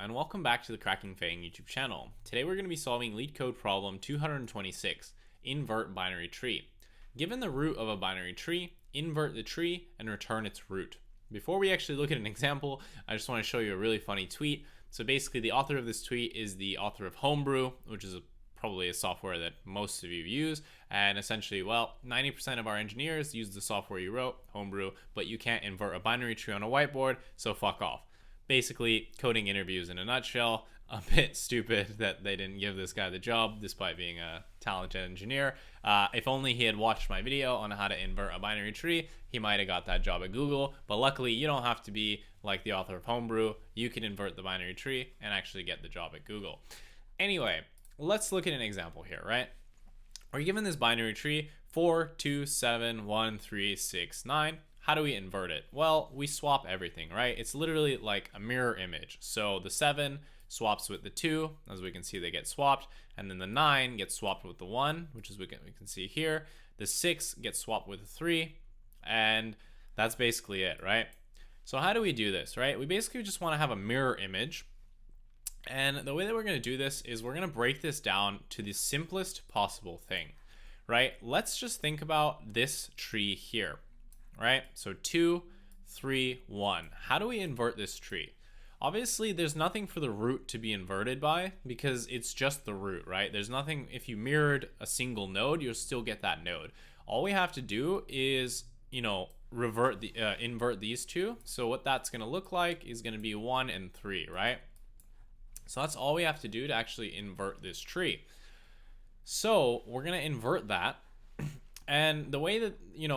and welcome back to the Cracking FAANG YouTube channel. Today we're going to be solving Leetcode problem 226, Invert Binary Tree. Given the root of a binary tree, invert the tree and return its root. Before we actually look at an example, I just want to show you a really funny tweet. So basically the author of this tweet is the author of Homebrew, which is probably a software that most of you use, and essentially, well, 90% of our engineers use the software you wrote, Homebrew, but you can't invert a binary tree on a whiteboard, so fuck off. Basically, coding interviews in a nutshell. A bit stupid that they didn't give this guy the job despite being a talented engineer. If only he had watched my video on how to invert a binary tree, he might have got that job at Google. But luckily, you don't have to be like the author of Homebrew. You can invert the binary tree and actually get the job at Google. Anyway, let's look at an example here, right? We're given this binary tree 4, 2, 7, 1, 3, 6, 9. How do we invert it? Well, we swap everything, right? It's literally like a mirror image. So the 7 swaps with the 2, as we can see they get swapped, and then the 9 gets swapped with the 1, which is we can see here. The 6 gets swapped with the 3, and that's basically it, right? So how do we do this, right? We basically just want to have a mirror image, and the way that we're going to do this is we're going to break this down to the simplest possible thing, right? Let's just think about this tree here. Right? So 2, 3, 1. How do we invert this tree? Obviously, there's nothing for the root to be inverted by because it's just the root, right? There's nothing, if you mirrored a single node, you'll still get that node. All we have to do is, invert these two. So what that's going to look like is going to be 1 and 3, right? So that's all we have to do to actually invert this tree. So we're going to invert that. And the way that,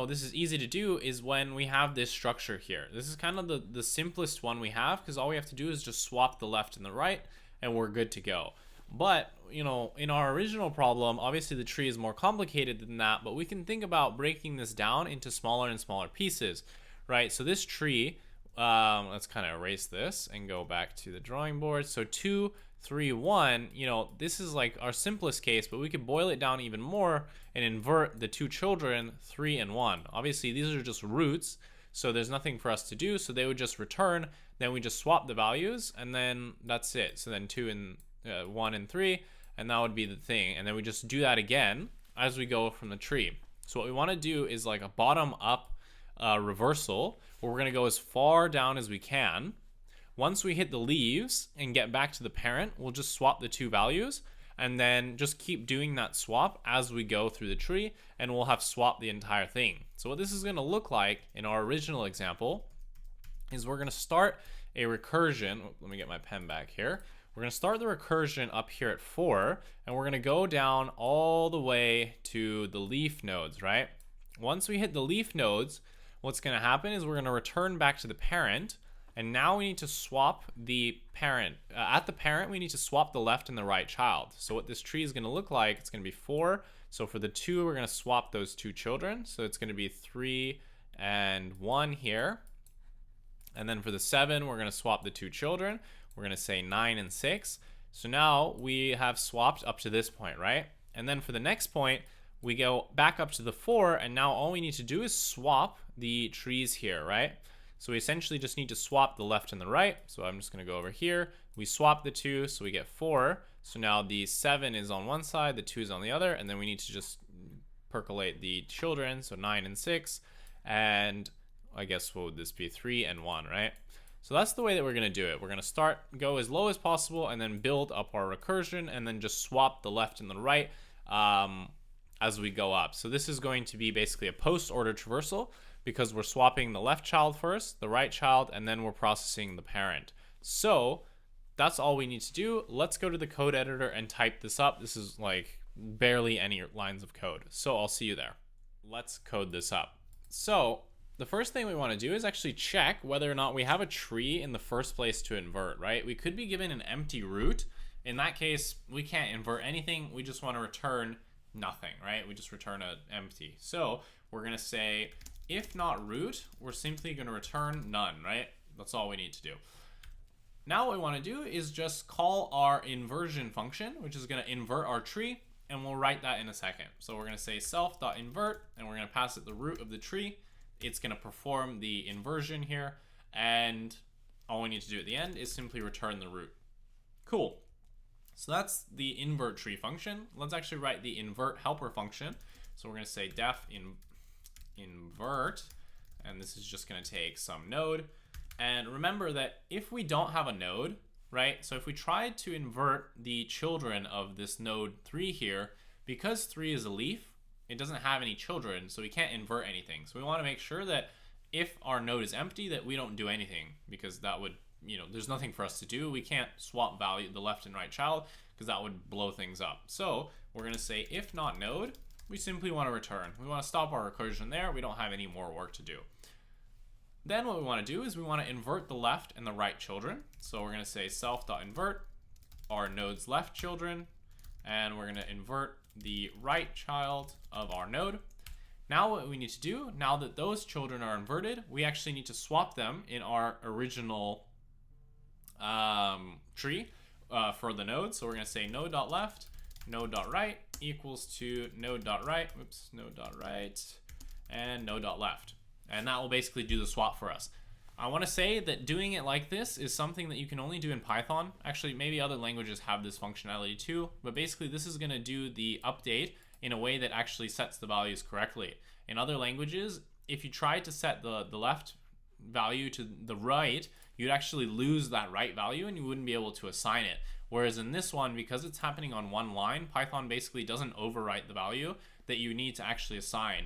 this is easy to do is when we have this structure here. This is kind of the simplest one we have because all we have to do is just swap the left and the right and we're good to go. But, in our original problem, obviously the tree is more complicated than that, but we can think about breaking this down into smaller and smaller pieces, right? So this tree, let's kind of erase this and go back to the drawing board. So 2, 3, 1, this is like our simplest case, but we could boil it down even more and invert the two children 3 and 1. Obviously these are just roots, so there's nothing for us to do, so they would just return. Then we just swap the values and then that's it. So then 2 and 1 and 3, and that would be the thing, and then we just do that again as we go from the tree. So what we want to do is like a bottom up reversal, where we're going to go as far down as we can. Once we hit the leaves and get back to the parent, we'll just swap the two values and then just keep doing that swap as we go through the tree, and we'll have swapped the entire thing. So what this is going to look like in our original example is we're going to start a recursion. Let me get my pen back here. We're going to start the recursion up here at 4, and we're going to go down all the way to the leaf nodes, right? Once we hit the leaf nodes, what's going to happen is we're going to return back to the parent. And now we need to swap the parent. At the parent, we need to swap the left and the right child. So what this tree is going to look like, it's going to be 4. So for the 2, we're going to swap those two children. So it's going to be 3 and 1 here. And then for the 7, we're going to swap the two children. We're going to say 9 and 6. So now we have swapped up to this point, right? And then for the next point, we go back up to the 4. And now all we need to do is swap the trees here, right? So we essentially just need to swap the left and the right. So I'm just going to go over here. We swap the 2, so we get 4. So now the 7 is on one side, the 2 is on the other, and then we need to just percolate the children, so 9 and 6. And I guess what would this be? 3 and 1, right? So that's the way that we're going to do it. We're going to go as low as possible, and then build up our recursion, and then just swap the left and the right as we go up. So this is going to be basically a post-order traversal, because we're swapping the left child first, the right child, and then we're processing the parent. So that's all we need to do. Let's go to the code editor and type this up. This is like barely any lines of code. So I'll see you there. Let's code this up. So the first thing we want to do is actually check whether or not we have a tree in the first place to invert, right? We could be given an empty root. In that case, we can't invert anything. We just want to return nothing, right? We just return an empty. So we're going to say, if not root, we're simply going to return none, right? That's all we need to do. Now what we want to do is just call our inversion function, which is going to invert our tree, and we'll write that in a second. So we're going to say self.invert, and we're going to pass it the root of the tree. It's going to perform the inversion here, and all we need to do at the end is simply return the root. Cool. So that's the invert tree function. Let's actually write the invert helper function. So we're going to say def invert, and this is just going to take some node. And remember that if we don't have a node, right? So if we tried to invert the children of this node 3 here, because 3 is a leaf, it doesn't have any children, so we can't invert anything. So we want to make sure that if our node is empty, that we don't do anything, because that would, there's nothing for us to do. We can't swap value the left and right child, because that would blow things up. So we're going to say if not node, we simply want to return. We want to stop our recursion there. We don't have any more work to do. Then what we want to do is we want to invert the left and the right children. So we're going to say self.invert our node's left children, and we're going to invert the right child of our node. Now what we need to do, now that those children are inverted, we actually need to swap them in our original tree for the node. So we're going to say node.left, node.right equals to node.right, node.right, and node.left. And that will basically do the swap for us. I want to say that doing it like this is something that you can only do in Python. Actually, maybe other languages have this functionality too, but basically this is going to do the update in a way that actually sets the values correctly. In other languages, if you try to set the left value to the right, you'd actually lose that right value and you wouldn't be able to assign it. Whereas in this one, because it's happening on one line, Python basically doesn't overwrite the value that you need to actually assign.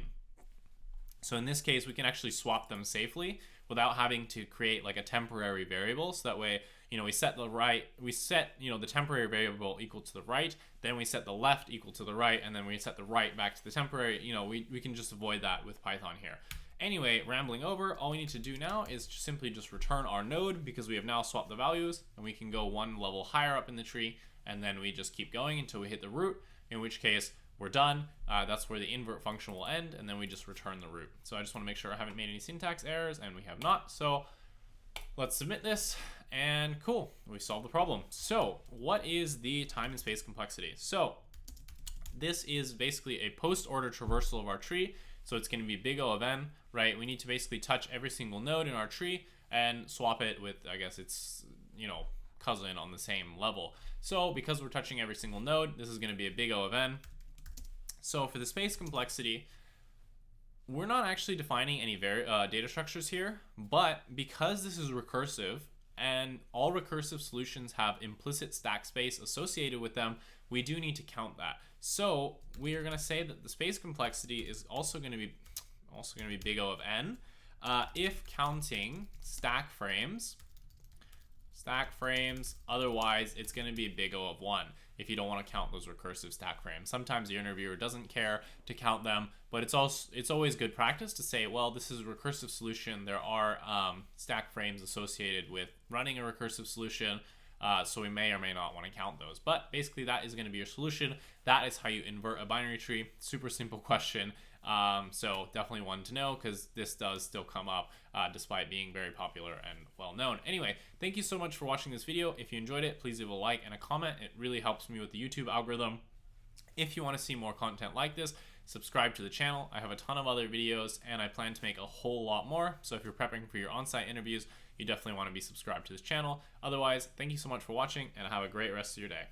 So in this case, we can actually swap them safely without having to create like a temporary variable. So that way, we set the temporary variable equal to the right, then we set the left equal to the right, and then we set the right back to the temporary. We can just avoid that with Python here. Anyway, rambling over, all we need to do now is simply just return our node, because we have now swapped the values, and we can go one level higher up in the tree, and then we just keep going until we hit the root, in which case we're done. That's where the invert function will end, and then we just return the root. So I just want to make sure I haven't made any syntax errors, and we have not. So let's submit this, and cool, we solved the problem. So what is the time and space complexity? So this is basically a post-order traversal of our tree. So it's going to be big O of n, right? We need to basically touch every single node in our tree and swap it with, I guess it's, cousin on the same level. So because we're touching every single node, this is going to be a big O of n. So for the space complexity, we're not actually defining any data structures here, but because this is recursive and all recursive solutions have implicit stack space associated with them, we do need to count that. So we are going to say that the space complexity is also going to be big O of n if counting stack frames. Otherwise it's going to be a big O of 1 if you don't want to count those recursive stack frames. Sometimes the interviewer doesn't care to count them, but it's always good practice to say, well, this is a recursive solution. There are stack frames associated with running a recursive solution, so we may or may not want to count those. But basically that is going to be your solution. That is how you invert a binary tree. Super simple question. So definitely one to know, because this does still come up despite being very popular and well known. Anyway, thank you so much for watching this video. If you enjoyed it, please leave a like and a comment. It really helps me with the YouTube algorithm. If you want to see more content like this, subscribe to the channel. I have a ton of other videos and I plan to make a whole lot more. So if you're prepping for your on-site interviews, you definitely want to be subscribed to this channel. Otherwise, thank you so much for watching and have a great rest of your day.